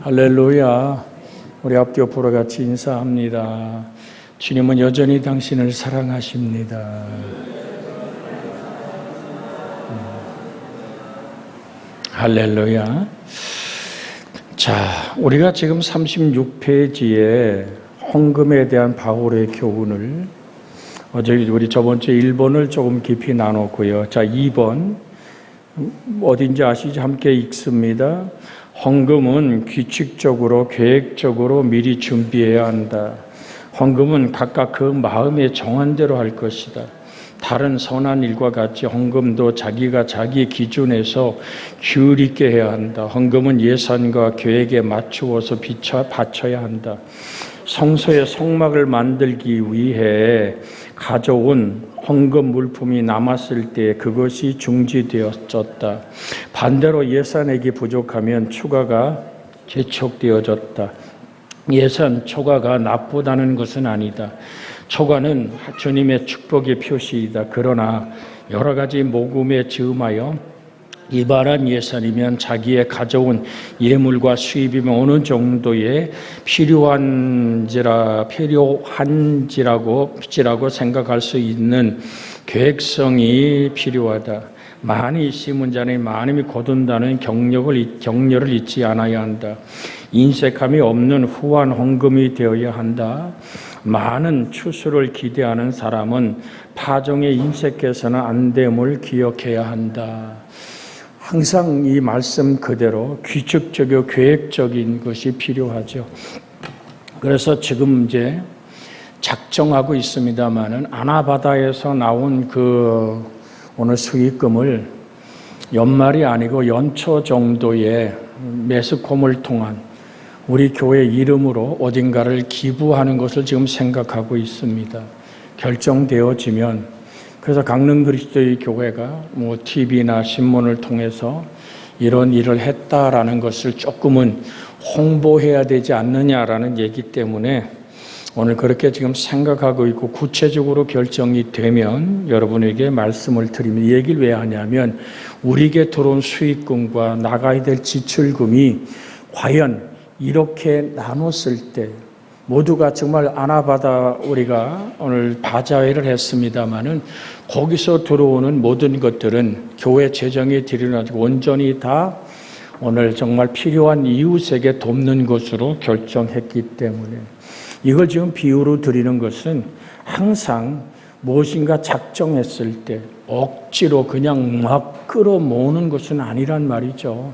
할렐루야. 우리 앞뒤 옆으로 같이 인사합니다. 주님은 여전히 당신을 사랑하십니다. 할렐루야. 자, 우리가 지금 36페이지에 헌금에 대한 바울의 교훈을 우리 저번 주에 1번을 조금 깊이 나눴고요. 자, 2번 어딘지 아시죠? 함께 읽습니다. 헌금은 규칙적으로 계획적으로 미리 준비해야 한다. 헌금은 각각 그 마음에 정한 대로 할 것이다. 다른 선한 일과 같이 헌금도 자기가 자기 기준에서 규율 있게 해야 한다. 헌금은 예산과 계획에 맞추어서 바쳐야 한다. 성소의 성막을 만들기 위해 가져온 헌금 물품이 남았을 때 그것이 중지되어졌다. 반대로 예산액이 부족하면 추가가 재촉되어졌다. 예산 초과가 나쁘다는 것은 아니다. 초과는 주님의 축복의 표시이다. 그러나 여러 가지 모금에 즈음하여 이발한 예산이면 자기의 가져온 예물과 수입이면 어느 정도의 필요한지라고 생각할 수 있는 계획성이 필요하다. 많이 심은 자는 많음이 거둔다는 격려를 잊지 않아야 한다. 인색함이 없는 후한 헌금이 되어야 한다. 많은 추수를 기대하는 사람은 파종에 인색해서는 안 됨을 기억해야 한다. 항상 이 말씀 그대로 규칙적이고 계획적인 것이 필요하죠. 그래서 지금 이제 작정하고 있습니다만은 아나바다에서 나온 그 오늘 수익금을 연말이 아니고 연초 정도에 매스컴을 통한 우리 교회 이름으로 어딘가를 기부하는 것을 지금 생각하고 있습니다. 결정되어지면 그래서 강릉 그리스도의 교회가 TV나 신문을 통해서 이런 일을 했다라는 것을 조금은 홍보해야 되지 않느냐라는 얘기 때문에 오늘 그렇게 지금 생각하고 있고 구체적으로 결정이 되면 여러분에게 말씀을 드리면 이 얘기를 왜 하냐면 우리에게 들어온 수익금과 나가야 될 지출금이 과연 이렇게 나눴을 때 모두가 정말 아나바다 우리가 오늘 바자회를 했습니다마는 거기서 들어오는 모든 것들은 교회 재정에 들여놔지고 온전히 다 오늘 정말 필요한 이웃에게 돕는 것으로 결정했기 때문에 이걸 지금 비유로 드리는 것은 항상 무엇인가 작정했을 때 억지로 그냥 막 끌어모으는 것은 아니란 말이죠.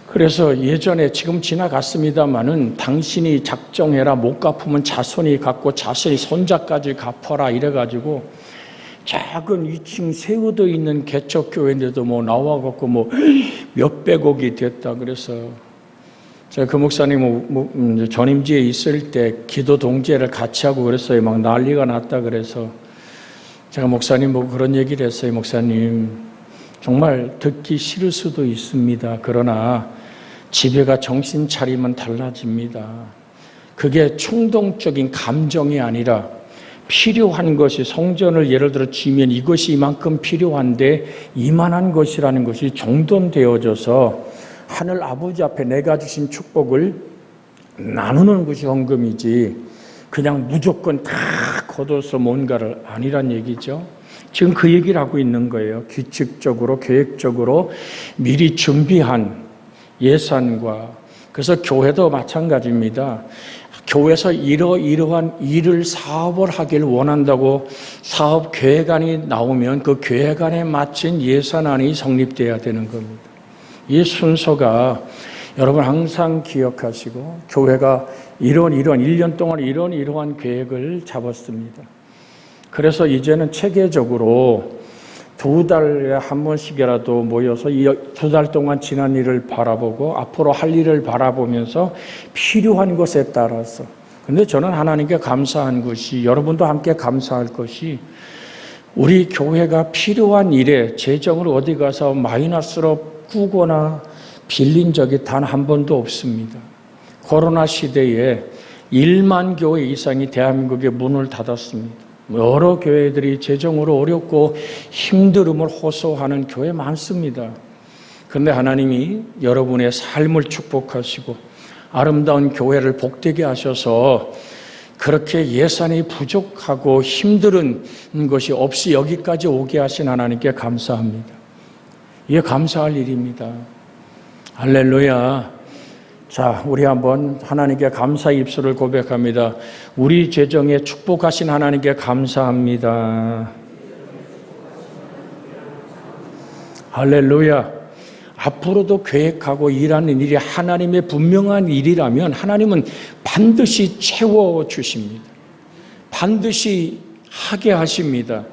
그래서 예전에 지금 지나갔습니다마는 당신이 작정해라 못 갚으면 자손이 갚고 자손이 손자까지 갚아라 이래가지고 작은 2층 세워져 있는 개척교회인데도 나와갖고 몇백억이 됐다. 그래서 제가 그 목사님 전임지에 있을 때 기도 동지회를 같이 하고 그랬어요. 막 난리가 났다. 그래서 제가 목사님 보고 그런 얘기를 했어요. 목사님 정말 듣기 싫을 수도 있습니다. 그러나 집에가 정신 차리면 달라집니다. 그게 충동적인 감정이 아니라 필요한 것이 성전을 예를 들어 지면 이것이 이만큼 필요한데 이만한 것이라는 것이 정돈되어져서 하늘 아버지 앞에 내가 주신 축복을 나누는 것이 헌금이지 그냥 무조건 다 걷어서 뭔가를 아니란 얘기죠. 지금 그 얘기를 하고 있는 거예요. 규칙적으로 계획적으로 미리 준비한 예산과 그래서 교회도 마찬가지입니다. 교회에서 이러한 일을 사업을 하길 원한다고 사업 계획안이 나오면 그 계획안에 맞춘 예산안이 성립돼야 되는 겁니다. 이 순서가 여러분 항상 기억하시고 교회가 이런 1년 동안 이러한 계획을 잡았습니다. 그래서 이제는 체계적으로 2달에 한 번씩이라도 모여서 이 2달 동안 지난 일을 바라보고 앞으로 할 일을 바라보면서 필요한 것에 따라서 근데 저는 하나님께 감사한 것이 여러분도 함께 감사할 것이 우리 교회가 필요한 일에 재정을 어디 가서 마이너스로 꾸거나 빌린 적이 단 한 번도 없습니다. 코로나 시대에 1만 교회 이상이 대한민국에 문을 닫았습니다. 여러 교회들이 재정으로 어렵고 힘듦을 호소하는 교회 많습니다. 그런데 하나님이 여러분의 삶을 축복하시고 아름다운 교회를 복되게 하셔서 그렇게 예산이 부족하고 힘든 것이 없이 여기까지 오게 하신 하나님께 감사합니다. 이게 감사할 일입니다. 할렐루야. 자, 우리 한번 하나님께 감사의 입술을 고백합니다. 우리 재정에 축복하신 하나님께 감사합니다. 할렐루야. 앞으로도 계획하고 일하는 일이 하나님의 분명한 일이라면 하나님은 반드시 채워주십니다. 반드시 하게 하십니다.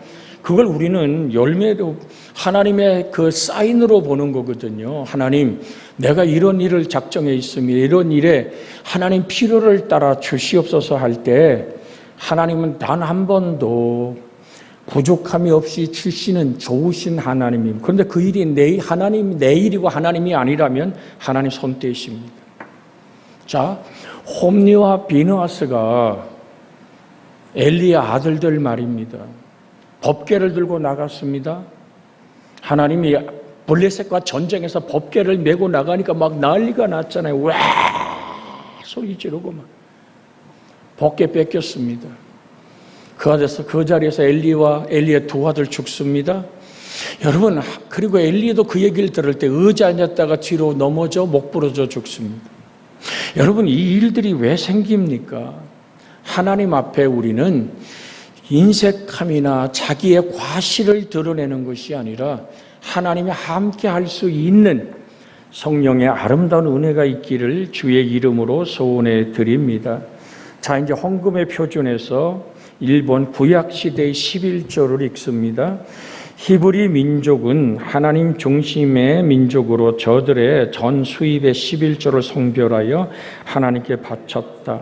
그걸 우리는 열매로 하나님의 그 사인으로 보는 거거든요. 하나님, 내가 이런 일을 작정해 있으며 이런 일에 하나님 필요를 따라 주시옵소서 할 때 하나님은 단 한 번도 부족함이 없이 주시는 좋으신 하나님입니다. 그런데 그 일이 내 일이고 하나님이 아니라면 하나님 손떼십니다. 자, 홈리와 비느하스가 엘리의 아들들 말입니다. 법궤를 들고 나갔습니다. 하나님이 블레셋과 전쟁에서 법궤를 메고 나가니까 막 난리가 났잖아요. 와 소리 지르고 막 법궤 뺏겼습니다. 그 자리에서 엘리의 두 아들 죽습니다. 여러분, 그리고 엘리도 그 얘기를 들을 때 의자 앉았다가 뒤로 넘어져 목 부러져 죽습니다. 여러분, 이 일들이 왜 생깁니까? 하나님 앞에 우리는 인색함이나 자기의 과실을 드러내는 것이 아니라 하나님이 함께 할 수 있는 성령의 아름다운 은혜가 있기를 주의 이름으로 소원해 드립니다. 자, 이제 헌금의 표준에서 일본 구약시대의 11조를 읽습니다. 히브리 민족은 하나님 중심의 민족으로 저들의 전 수입의 11조를 성별하여 하나님께 바쳤다.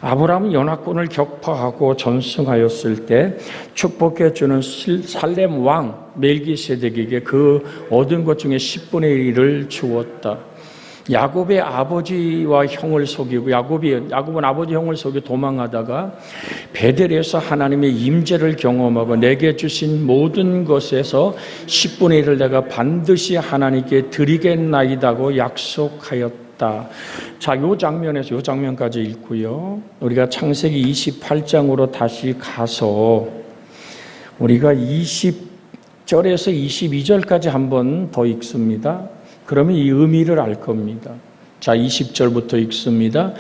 아브라함은 연합군을 격파하고 전승하였을 때 축복해 주는 살렘 왕 멜기세덱에게 그 얻은 것 중에 10분의 1을 주었다. 야곱의 아버지와 형을 속이고 야곱은 아버지 형을 속여 도망하다가 베델에서 하나님의 임재를 경험하고 내게 주신 모든 것에서 10분의 1을 내가 반드시 하나님께 드리겠나이다고 약속하였다. 자, 요 장면까지 읽고요. 우리가 창세기 28장으로 다시 가서 우리가 20절에서 22절까지 한 번 더 읽습니다. 그러면 이 의미를 알 겁니다. 자, 20절부터 읽습니다.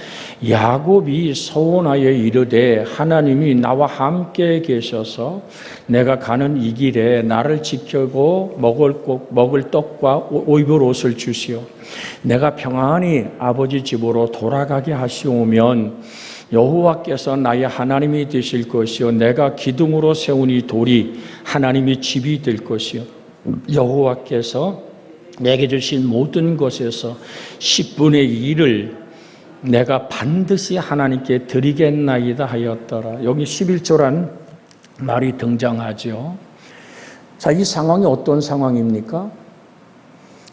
야곱이 서원하여 이르되 하나님이 나와 함께 계셔서 내가 가는 이 길에 나를 지키고 먹을 떡과 입을 옷을 주시오. 내가 평안히 아버지 집으로 돌아가게 하시오면 여호와께서 나의 하나님이 되실 것이요 내가 기둥으로 세운 이 돌이 하나님의 집이 될 것이요 여호와께서 내게 주신 모든 것에서 10분의 1을 내가 반드시 하나님께 드리겠나이다 하였더라. 여기 11조란 말이 등장하죠. 자, 이 상황이 어떤 상황입니까?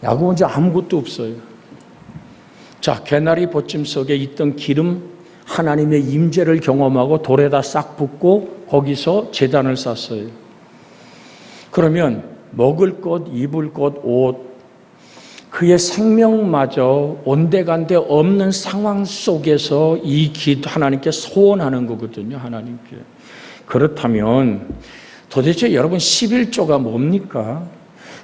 야곱은 이제 아무것도 없어요. 자, 개나리 보침 속에 있던 기름, 하나님의 임재를 경험하고 돌에다 싹 붓고 거기서 제단을 쌌어요. 그러면 먹을 것, 입을 것, 옷, 그의 생명마저 온데간데 없는 상황 속에서 이 기도 하나님께 소원하는 거거든요. 하나님께. 그렇다면 도대체 여러분 11조가 뭡니까?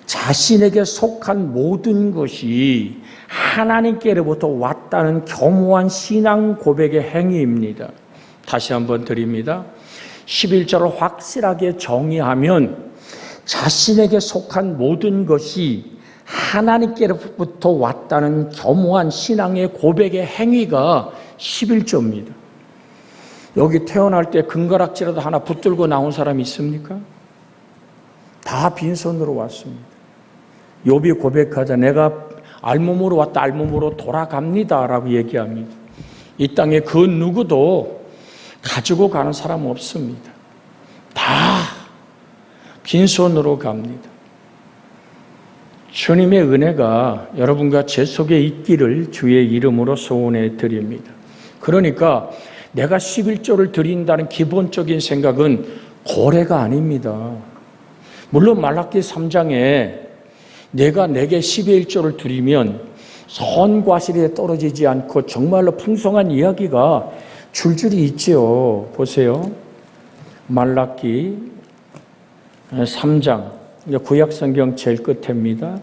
자신에게 속한 모든 것이 하나님께로부터 왔다는 겸허한 신앙 고백의 행위입니다. 다시 한번 드립니다. 11조를 확실하게 정의하면 자신에게 속한 모든 것이 하나님께로부터 왔다는 겸허한 신앙의 고백의 행위가 11조입니다. 여기 태어날 때 금가락지라도 하나 붙들고 나온 사람이 있습니까? 다 빈손으로 왔습니다. 욥이 고백하자 내가 알몸으로 왔다 알몸으로 돌아갑니다 라고 얘기합니다. 이 땅에 그 누구도 가지고 가는 사람 없습니다. 다 빈손으로 갑니다. 주님의 은혜가 여러분과 제 속에 있기를 주의 이름으로 소원해 드립니다. 그러니까 내가 11조를 드린다는 기본적인 생각은 고래가 아닙니다. 물론 말라기 3장에 내가 내게 10의 1조를 드리면 선과실에 떨어지지 않고 정말로 풍성한 이야기가 줄줄이 있죠. 보세요. 말라기 3장, 구약성경 제일 끝입니다.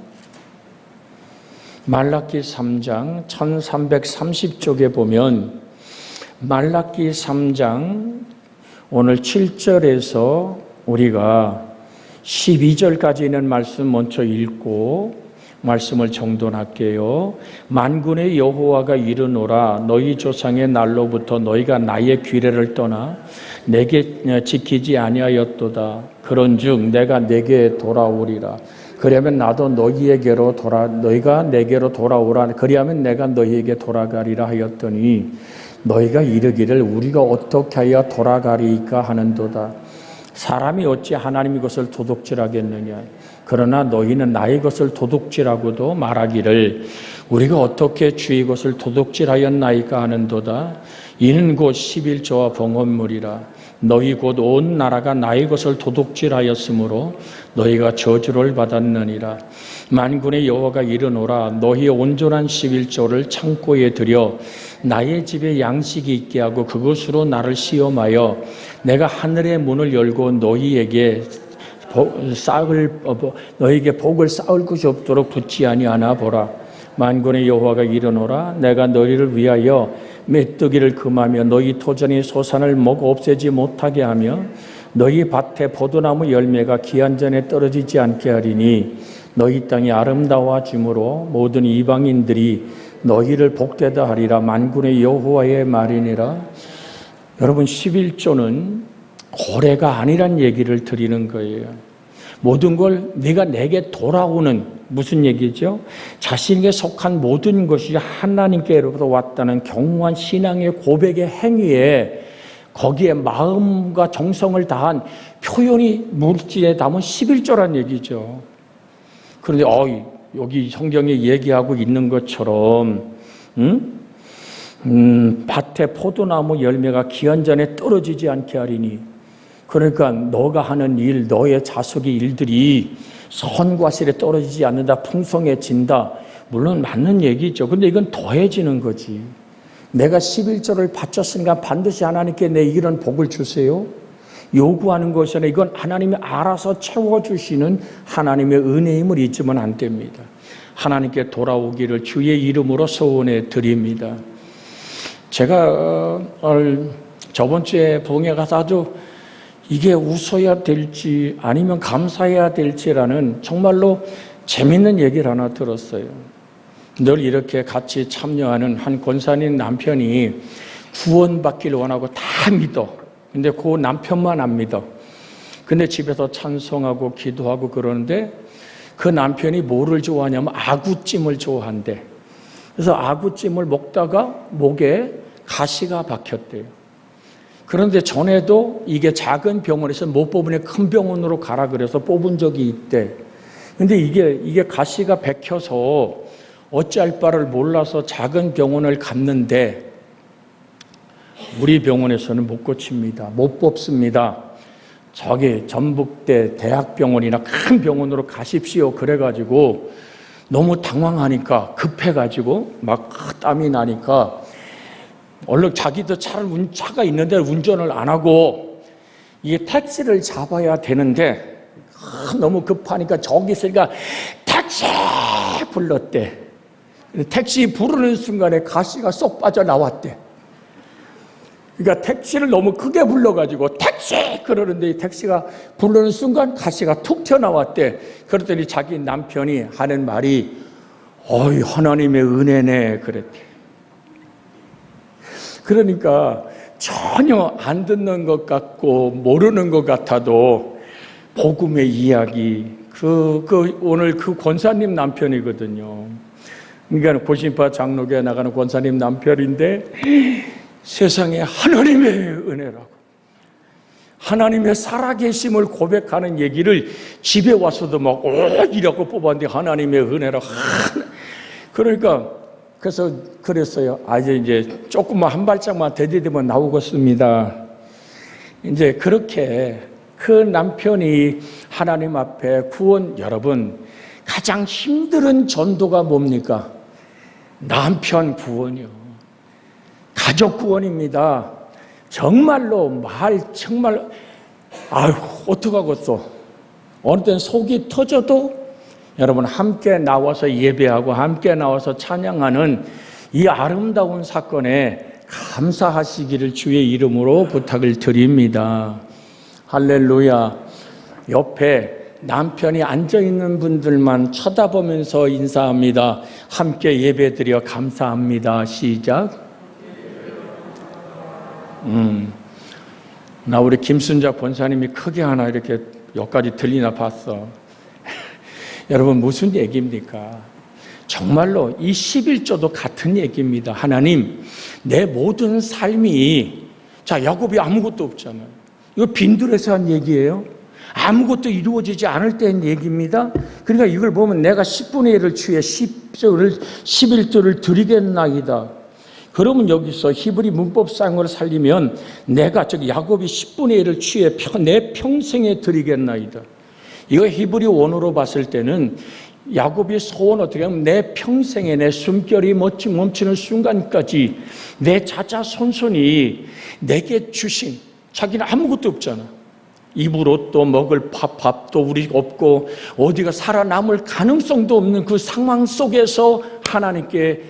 말라기 3장 1330쪽에 보면 말라기 3장 오늘 7절에서 우리가 12절까지 있는 말씀 먼저 읽고 말씀을 정돈할게요. 만군의 여호와가 이르노라 너희 조상의 날로부터 너희가 나의 규례를 떠나 내게 지키지 아니하였도다. 그런즉 내가 내게 돌아오리라. 그러면 나도 너희가 내게로 돌아오라. 그리하면 내가 너희에게 돌아가리라 하였더니 너희가 이르기를 우리가 어떻게 하여 돌아가리까 하는도다. 사람이 어찌 하나님의 것을 도둑질하겠느냐. 그러나 너희는 나의 것을 도둑질하고도 말하기를 우리가 어떻게 주의 것을 도둑질하였나이까 하는도다. 이는 곧 11조와 봉헌물이라. 너희 곧 온 나라가 나의 것을 도둑질하였으므로 너희가 저주를 받았느니라. 만군의 여호와가 이르노라 너희의 온전한 11조를 창고에 들여 나의 집에 양식이 있게 하고 그것으로 나를 시험하여 내가 하늘의 문을 열고 너희에게 복을 쌓을 것이 없도록 붙지 아니하나 보라. 만군의 여호와가 이르노라 내가 너희를 위하여 메뚜기를 금하며 너희 토전의 소산을 먹어 없애지 못하게 하며 너희 밭에 포도나무 열매가 기한 전에 떨어지지 않게 하리니 너희 땅이 아름다워짐으로 모든 이방인들이 너희를 복되다 하리라. 만군의 여호와의 말이니라. 여러분 11조는 고래가 아니란 얘기를 드리는 거예요. 모든 걸 네가 내게 돌아오는 무슨 얘기죠? 자신에게 속한 모든 것이 하나님께로부터 왔다는 경고한 신앙의 고백의 행위에 거기에 마음과 정성을 다한 표현이 물질에 담은 11조란 얘기죠. 그런데 여기 성경에 얘기하고 있는 것처럼 밭에 포도나무 열매가 기한 전에 떨어지지 않게 하리니 그러니까 너가 하는 일, 너의 자식의 일들이 선과실에 떨어지지 않는다, 풍성해진다. 물론 맞는 얘기죠. 근데 이건 더해지는 거지. 내가 11조를 바쳤으니까 반드시 하나님께 내 이런 복을 주세요. 요구하는 것이 아니라 이건 하나님이 알아서 채워주시는 하나님의 은혜임을 잊으면 안 됩니다. 하나님께 돌아오기를 주의 이름으로 소원해 드립니다. 제가 저번 주에 봉에 가서 아주 이게 웃어야 될지 아니면 감사해야 될지라는 정말로 재밌는 얘기를 하나 들었어요. 늘 이렇게 같이 참여하는 한 권사님 남편이 구원받기를 원하고 다 믿어. 근데 그 남편만 안 믿어. 근데 집에서 찬송하고 기도하고 그러는데 그 남편이 뭐를 좋아하냐면 아구찜을 좋아한대. 그래서 아구찜을 먹다가 목에 가시가 박혔대요. 그런데 전에도 이게 작은 병원에서 못 뽑으니 큰 병원으로 가라 그래서 뽑은 적이 있대. 근데 이게 가시가 박혀서 어찌할 바를 몰라서 작은 병원을 갔는데 우리 병원에서는 못 고칩니다. 못 뽑습니다. 저기 전북대 대학병원이나 큰 병원으로 가십시오. 그래가지고 너무 당황하니까 급해가지고 막 땀이 나니까 얼른 자기도 차가 있는데 운전을 안 하고 이게 택시를 잡아야 되는데 너무 급하니까 저기 있으니까 택시 불렀대. 택시 부르는 순간에 가시가 쏙 빠져나왔대. 그러니까 택시를 너무 크게 불러가지고 택시 그러는데 이 택시가 부르는 순간 가시가 툭 튀어나왔대. 그랬더니 자기 남편이 하는 말이 어이 하나님의 은혜네 그랬대. 그러니까 전혀 안 듣는 것 같고 모르는 것 같아도 복음의 이야기 오늘 그 권사님 남편이거든요. 그러니까 고신파 장로교에 나가는 권사님 남편인데 세상에 하나님의 은혜라고 하나님의 살아계심을 고백하는 얘기를 집에 와서도 막 이라고 뽑았는데 하나님의 은혜라고 그러니까 그래서 그랬어요. 이제 조금만 한 발짝만 더디디면 나오겠습니다. 이제 그렇게 그 남편이 하나님 앞에 구원 여러분 가장 힘든 전도가 뭡니까? 남편 구원이요. 가족 구원입니다. 정말로 정말 아유 어떡하겠어. 어느 때는 속이 터져도 여러분 함께 나와서 예배하고 함께 나와서 찬양하는 이 아름다운 사건에 감사하시기를 주의 이름으로 부탁을 드립니다. 할렐루야. 옆에 남편이 앉아있는 분들만 쳐다보면서 인사합니다. 함께 예배드려 감사합니다. 시작. 나 우리 김순자 권사님이 크게 하나 이렇게 여기까지 들리나 봤어. 여러분 무슨 얘기입니까? 정말로 이 11조도 같은 얘기입니다. 하나님, 내 모든 삶이 자 야곱이 아무것도 없잖아요. 이거 빈들에서 한 얘기예요. 아무것도 이루어지지 않을 때인 얘기입니다. 그러니까 이걸 보면 내가 10분의 1을 취해 11조를 드리겠나이다. 그러면 여기서 히브리 문법상으로 살리면 내가 즉 야곱이 10분의 1을 취해 내 평생에 드리겠나이다. 이거 히브리 원어로 봤을 때는 야곱이 소원 어떻게 하면 내 평생에 내 숨결이 멈추는 순간까지 내 자자손손이 내게 주신 자기는 아무것도 없잖아. 입으로 또 먹을 밥도 우리 없고 어디가 살아남을 가능성도 없는 그 상황 속에서 하나님께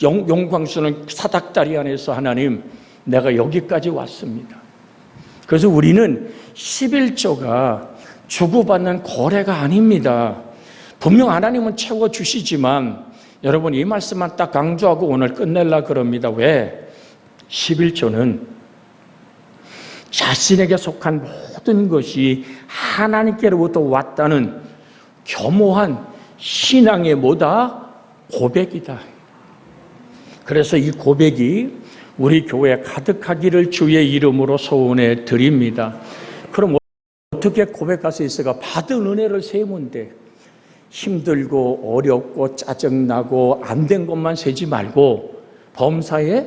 영광스러운 사닥다리 안에서 하나님 내가 여기까지 왔습니다. 그래서 우리는 11조가 주고받는 거래가 아닙니다. 분명 하나님은 채워주시지만 여러분 이 말씀만 딱 강조하고 오늘 끝내려고 그럽니다. 왜? 11조는 자신에게 속한 모든 것이 하나님께로부터 왔다는 겸허한 신앙의 뭐다? 고백이다. 그래서 이 고백이 우리 교회에 가득하기를 주의 이름으로 소원해 드립니다. 그럼 어떻게 고백할 수 있을까? 받은 은혜를 세우면 돼. 힘들고 어렵고 짜증나고 안 된 것만 세지 말고 범사에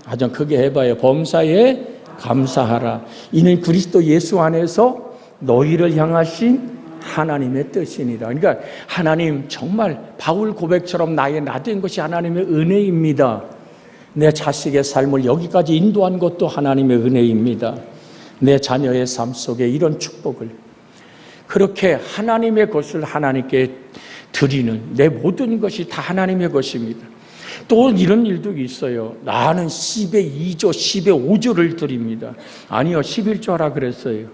아주 크게 해봐요. 범사에 감사하라. 이는 그리스도 예수 안에서 너희를 향하신 하나님의 뜻이니라. 그러니까 하나님 정말 바울 고백처럼 나의 나된 것이 하나님의 은혜입니다. 내 자식의 삶을 여기까지 인도한 것도 하나님의 은혜입니다. 내 자녀의 삶 속에 이런 축복을 그렇게 하나님의 것을 하나님께 드리는 내 모든 것이 다 하나님의 것입니다. 또 이런 일도 있어요. 나는 10의 2조, 10의 5조를 드립니다. 아니요, 11조 하라 그랬어요.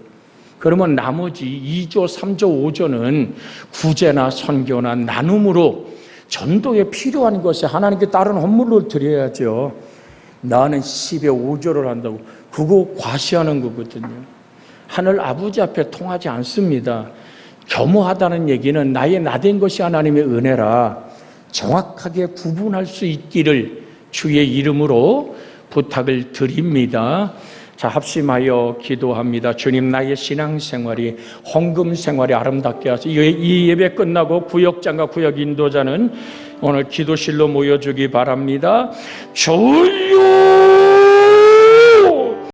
그러면 나머지 2조, 3조, 5조는 구제나 선교나 나눔으로 전도에 필요한 것에 하나님께 다른 헌물로 드려야죠. 나는 10의 5조를 한다고. 그거 과시하는 거거든요. 하늘 아버지 앞에 통하지 않습니다. 겸허하다는 얘기는 나의 나된 것이 하나님의 은혜라 정확하게 구분할 수 있기를 주의 이름으로 부탁을 드립니다. 자, 합심하여 기도합니다. 주님, 나의 신앙생활이 헌금 생활이 아름답게 하소서. 이 예배 끝나고 구역장과 구역 인도자는 오늘 기도실로 모여주기 바랍니다. 주여!